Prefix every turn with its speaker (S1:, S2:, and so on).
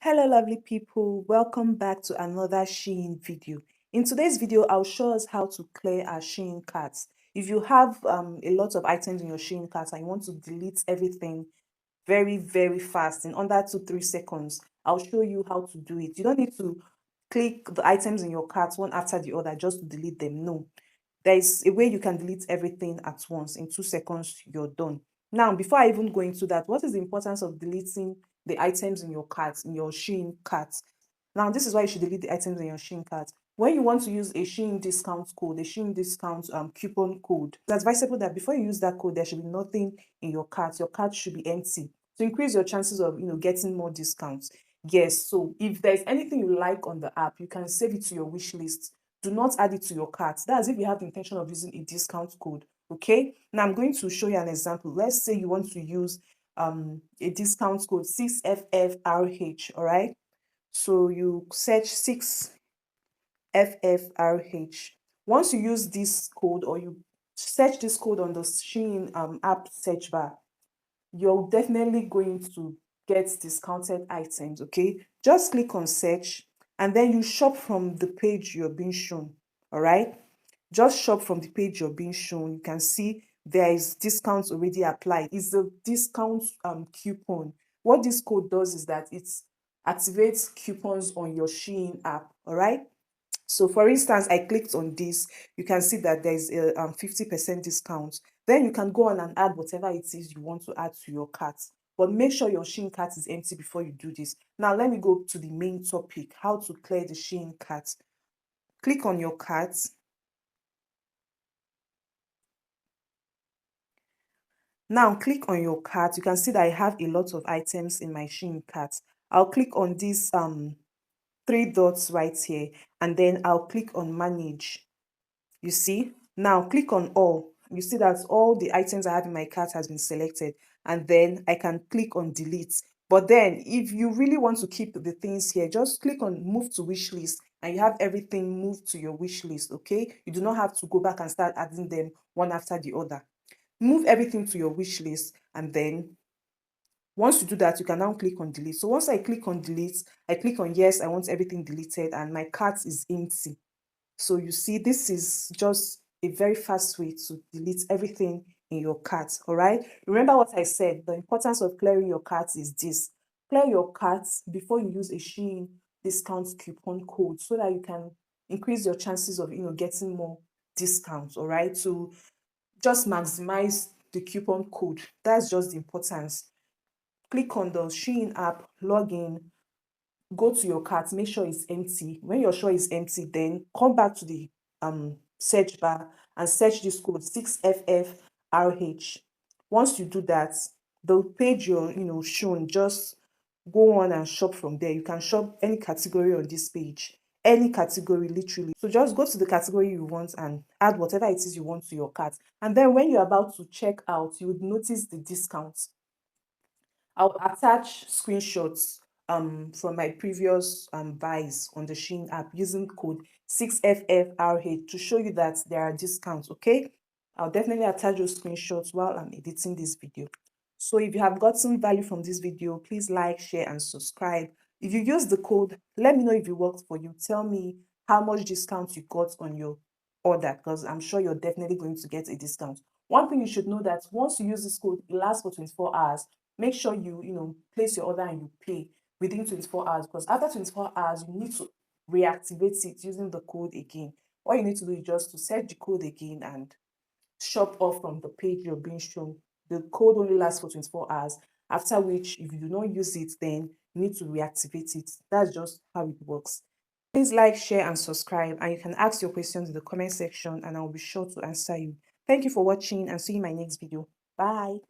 S1: Hello lovely people, welcome back to another Shein video. In today's video, I'll show us how to clear our Shein carts. If you have a lot of items in your Shein cart and you want to delete everything very fast in under 2-3 seconds, I'll show you how to do it. You don't need to click the items in your cart one after the other just to delete them. No, there is a way you can delete everything at once. In 2 seconds you're done. Now, before I even go into that, what is the importance of deleting the items in your cart, in your Shein cart? Now, this is why you should delete the items in your Shein cart. When you want to use a Shein discount code, a Shein discount coupon code, it's advisable that before you use that code, there should be nothing in your cart. Your cart should be empty to increase your chances of getting more discounts. Yes, so if there's anything you like on the app, you can save it to your wish list. Do not add it to your cart. That's if you have the intention of using a discount code. Okay, now I'm going to show you an example. Let's say you want to use a discount code 6FFRH. All right, so you search 6FFRH. Once you use this code or you search this code on the Shein app search bar, you're definitely going to get discounted items. Okay, just click on search and then you shop from the page you're being shown. All right, just shop from the page you're being shown. You can see there is discounts already applied. It's a discount coupon. What this code does is that it activates coupons on your Shein app. All right, so for instance, I clicked on this. You can see that there's a 50% discount. Then you can go on and add whatever it is you want to add to your cart. But make sure your Shein cart is empty before you do this. Now let me go to the main topic, how to clear the Shein cart. Click on your cart. Now click on your cart. You can see that I have a lot of items in my Shein cart. I'll click on this 3 dots right here and then I'll click on manage. You see, now click on all. You see that all the items I have in my cart has been selected, and then I can click on delete. But then if you really want to keep the things here, just click on move to wish list and you have everything moved to your wish list. Okay, you do not have to go back and start adding them one after the other. Move everything to your wish list, and then once you do that, you can now click on delete. So once I click on delete, I click on yes, I want everything deleted, and my cart is empty. So you see, this is just a very fast way to delete everything in your cart. All right, remember what I said. The importance of clearing your cart is this: clear your cart before you use a Shein discount coupon code so that you can increase your chances of getting more discounts. All right, so just maximize the coupon code. That's just the importance. Click on the Shein app, log in, go to your cart, make sure it's empty. When you're sure it's empty, then come back to the search bar and search this code 6FFRH. Once you do that, the page you're shown, just go on and shop from there. You can shop any category on this page, any category literally. So just go to the category you want and add whatever it is you want to your cart. And then when you're about to check out, you would notice the discounts. I'll attach screenshots from my previous buys on the Shein app using code 6FFRH to show you that there are discounts. Okay, I'll definitely attach those screenshots while I'm editing this video. So if you have gotten value from this video, please like, share and subscribe. If you use the code, let me know if it worked for you. Tell me how much discount you got on your order, because I'm sure you're definitely going to get a discount. One thing you should know, that once you use this code, it lasts for 24 hours. Make sure you place your order and you pay within 24 hours, because after 24 hours you need to reactivate it using the code again. All you need to do is just to set the code again and shop off from the page you're being shown. The code only lasts for 24 hours, after which if you do not use it, then you need to reactivate it. That's just how it works. Please like, share and subscribe, and you can ask your questions in the comment section and I'll be sure to answer you. Thank you for watching and see you in my next video. Bye.